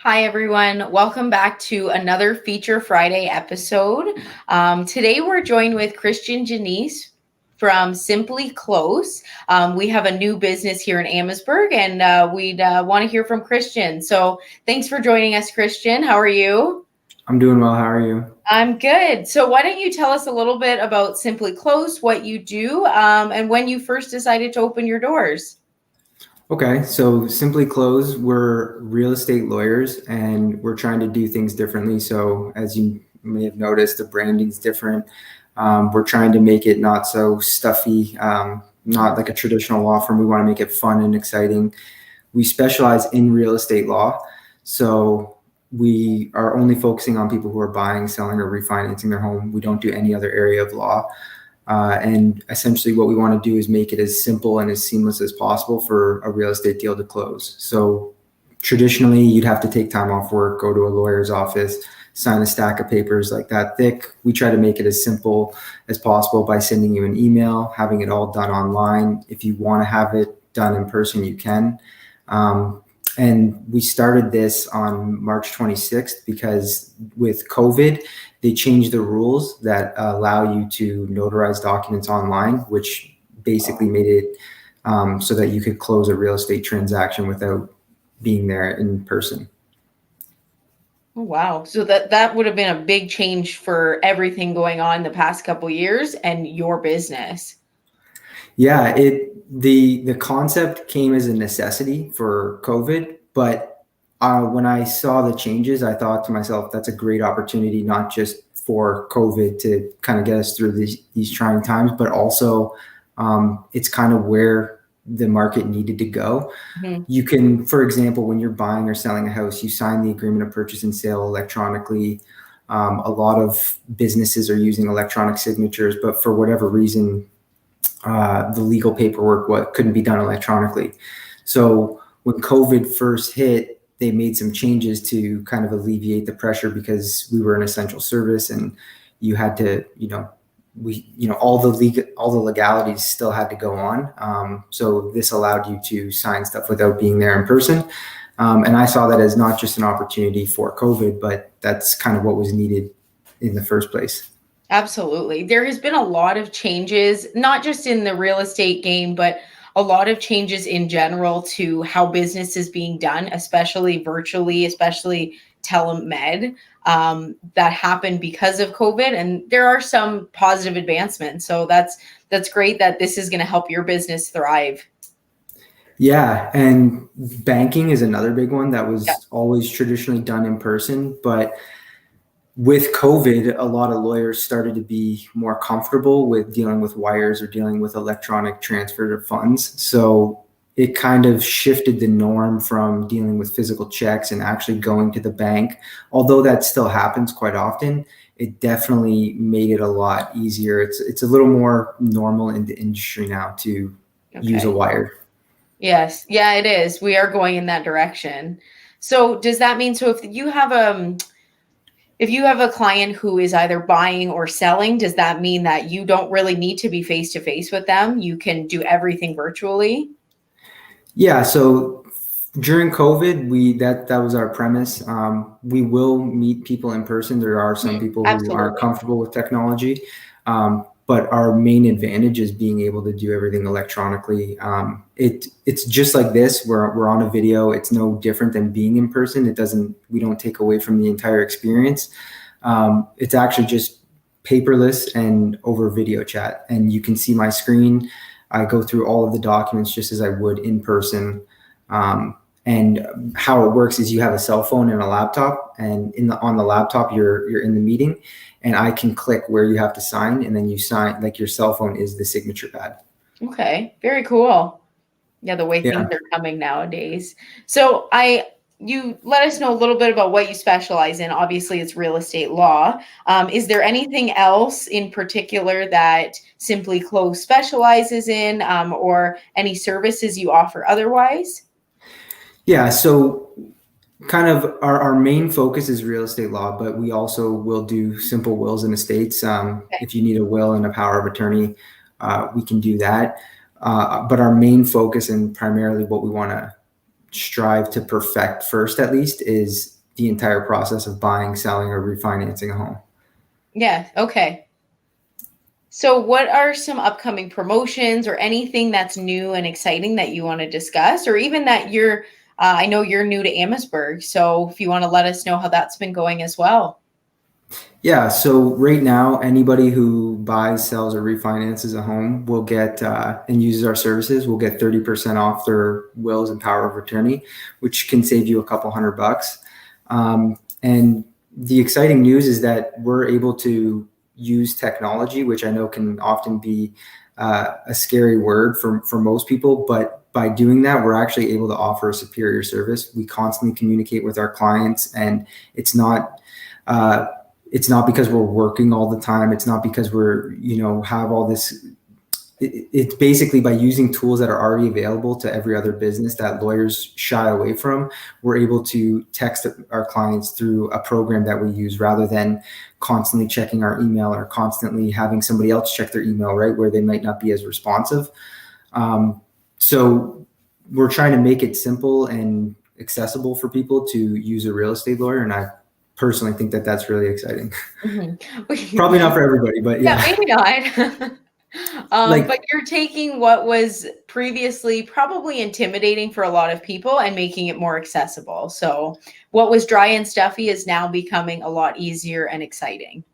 Hi, everyone. Welcome back to another Feature Friday episode. Today, we're joined with Christian Janice from Simply Close. We have a new business here in Amherstburg, and we'd want to hear from Christian. So, thanks for joining us, Christian. How are you? I'm doing well. How are you? I'm good. So, why don't you tell us a little bit about Simply Close, what you do, and when you first decided to open your doors? Okay, so Simply Close, we're real estate lawyers and we're trying to do things differently. So, as you may have noticed, the branding's different. We're trying to make it not so stuffy, not like a traditional law firm. We want to make it fun and exciting. We specialize in real estate law. So, we are only focusing on people who are buying, selling, or refinancing their home. We don't do any other area of law. And essentially, what we want to do is make it as simple and as seamless as possible for a real estate deal to close. So, traditionally, you'd have to take time off work, go to a lawyer's office, sign a stack of papers like that thick. We try to make it as simple as possible by sending you an email, having it all done online. If you want to have it done in person, you can. And we started this on March 26th because with COVID, they changed the rules that allow you to notarize documents online, which basically made it so that you could close a real estate transaction without being there in person. Oh, wow. So that would have been a big change for everything going on the past couple years and your business. Yeah, the concept came as a necessity for COVID, but when I saw the changes, I thought to myself, that's a great opportunity, not just for COVID to kind of get us through these trying times, but also it's kind of where the market needed to go. Mhm. You can, for example, when you're buying or selling a house, you sign the agreement of purchase and sale electronically. A lot of businesses are using electronic signatures, but for whatever reason, the legal paperwork couldn't be done electronically. So when COVID first hit, they made some changes to kind of alleviate the pressure because we were an essential service and you had to, all the legalities still had to go on. So this allowed you to sign stuff without being there in person. And I saw that as not just an opportunity for COVID, but that's kind of what was needed in the first place. Absolutely. There has been a lot of changes, not just in the real estate game, but a lot of changes in general to how business is being done, especially virtually, especially telemed, that happened because of COVID. And there are some positive advancements. So that's great that this is going to help your business thrive. Yeah, and banking is another big one that Yeah. was always traditionally done in person. But with COVID, a lot of lawyers started to be more comfortable with dealing with wires or dealing with electronic transfer of funds. So it kind of shifted the norm from dealing with physical checks and actually going to the bank. Although that still happens quite often, it definitely made it a lot easier. It's a little more normal in the industry now to use a Okay. wire. Yes. Yeah, it is. We are going in that direction. So does that mean, so if you have a client who is either buying or selling, does that mean that you don't really need to be face to face with them? You can do everything virtually? Yeah, so during COVID, that was our premise. We will meet people in person. There are some Mhm. people who aren't Absolutely. comfortable with technology, but our main advantage is being able to do everything electronically. It's just like this. We're on a video. It's no different than being in person. We don't take away from the entire experience. It's actually just paperless and over video chat, and you can see my screen. I go through all of the documents just as I would in person. And how it works is you have a cell phone and a laptop, and on the laptop you're in the meeting, and I can click where you have to sign, and then you sign like your cell phone is the signature pad. Okay. Very cool. Yeah, the way things Yeah. are coming nowadays. So you let us know a little bit about what you specialize in. Obviously, it's real estate law. Is there anything else in particular that Simply Close specializes in, or any services you offer otherwise? Yeah. So kind of our main focus is real estate law, but we also will do simple wills and estates. If you need a will and a power of attorney, we can do that. But our main focus and primarily what we want to strive to perfect first, at least, is the entire process of buying, selling, or refinancing a home. Yeah. Okay. So, what are some upcoming promotions or anything that's new and exciting that you want to discuss, or even that I know you're new to Amherstburg, so if you want to let us know how that's been going as well. Yeah, so right now, anybody who buys, sells, or refinances a home will get and uses our services will get 30% off their wills and power of attorney, which can save you a couple $100. And the exciting news is that we're able to use technology, which I know can often be a scary word for most people, but by doing that, we're actually able to offer a superior service. We constantly communicate with our clients, and it's not because we're working all the time. It's not because we're, have all this. It's basically by using tools that are already available to every other business that lawyers shy away from. We're able to text our clients through a program that we use rather than constantly checking our email or constantly having somebody else check their email, right, where they might not be as responsive. So we're trying to make it simple and accessible for people to use a real estate lawyer. And I personally think that that's really exciting. Mm-hmm. Probably not for everybody, but yeah. Maybe not. But you're taking what was previously probably intimidating for a lot of people and making it more accessible. So what was dry and stuffy is now becoming a lot easier and exciting.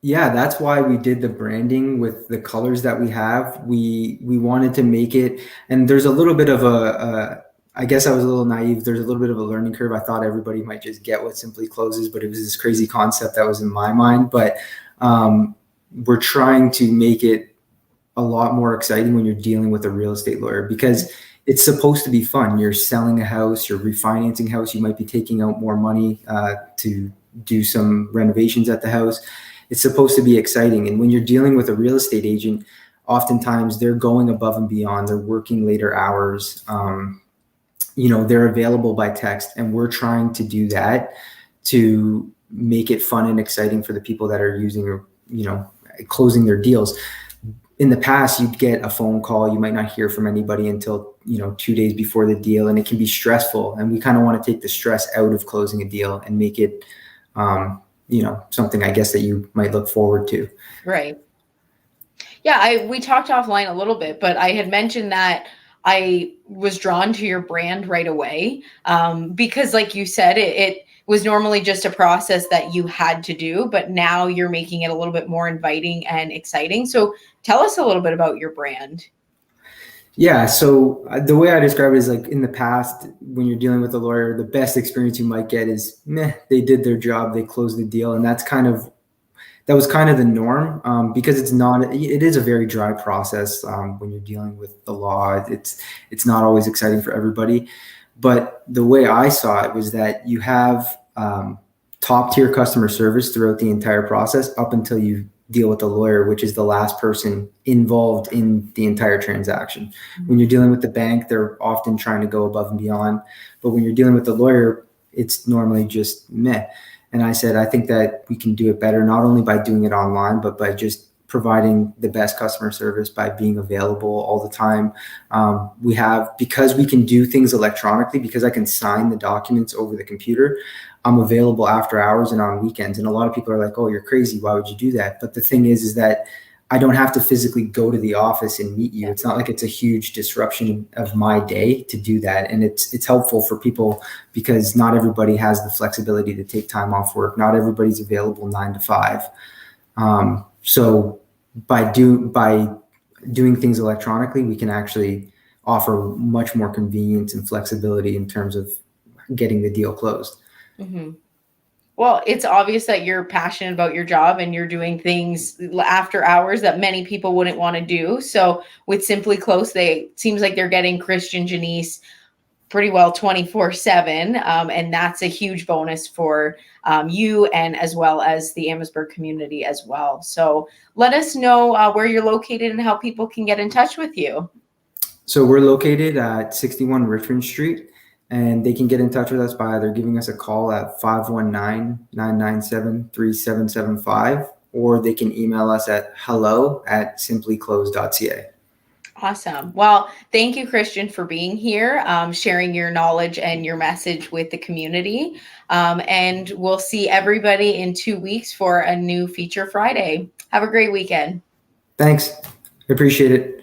Yeah, that's why we did the branding with the colors that we have. We wanted to make it, and there's a little bit of I guess I was a little naive. There's a little bit of a learning curve. I thought everybody might just get what Simply Closes, but it was this crazy concept that was in my mind. But we're trying to make it a lot more exciting when you're dealing with a real estate lawyer, because it's supposed to be fun. You're selling a house, you're refinancing a house, you might be taking out more money to do some renovations at the house. It's supposed to be exciting. And when you're dealing with a real estate agent, oftentimes they're going above and beyond. They're working later hours. They're available by text, and we're trying to do that to make it fun and exciting for the people that are using or, closing their deals. In the past, you'd get a phone call. You might not hear from anybody until, 2 days before the deal, and it can be stressful. And we kind of want to take the stress out of closing a deal and make it, something, I guess, that you might look forward to. Right. Yeah, we talked offline a little bit, but I had mentioned that I was drawn to your brand right away because, like you said, it was normally just a process that you had to do, but now you're making it a little bit more inviting and exciting. So tell us a little bit about your brand. Yeah. So the way I describe it is like, in the past, when you're dealing with a lawyer, the best experience you might get is, they did their job, they closed the deal. And that was kind of the norm because it is a very dry process when you're dealing with the law. It's not always exciting for everybody. But the way I saw it was that you have top tier customer service throughout the entire process up until you deal with the lawyer, which is the last person involved in the entire transaction. Mm-hmm. When you're dealing with the bank, they're often trying to go above and beyond. But when you're dealing with the lawyer, it's normally just meh. And I said, I think that we can do it better, not only by doing it online, but by just providing the best customer service, by being available all the time. Because we can do things electronically, because I can sign the documents over the computer, I'm available after hours and on weekends. And a lot of people are like, oh, you're crazy. Why would you do that? But the thing is that I don't have to physically go to the office and meet you. It's not like it's a huge disruption of my day to do that. And it's helpful for people because not everybody has the flexibility to take time off work. Not everybody's available 9 to 5. So by doing things electronically, we can actually offer much more convenience and flexibility in terms of getting the deal closed. Mm-hmm. Well, it's obvious that you're passionate about your job and you're doing things after hours that many people wouldn't want to do. So with Simply Close, seems like they're getting Christian Janice pretty well 24/7. And that's a huge bonus for you and as well as the Amherstburg community as well. So let us know where you're located and how people can get in touch with you. So we're located at 61 Richmond Street. And they can get in touch with us by either giving us a call at 519-997-3775, or they can email us at hello@simplyclose.ca. Awesome. Well, thank you, Christian, for being here, sharing your knowledge and your message with the community. And we'll see everybody in 2 weeks for a new Feature Friday. Have a great weekend. Thanks. I appreciate it.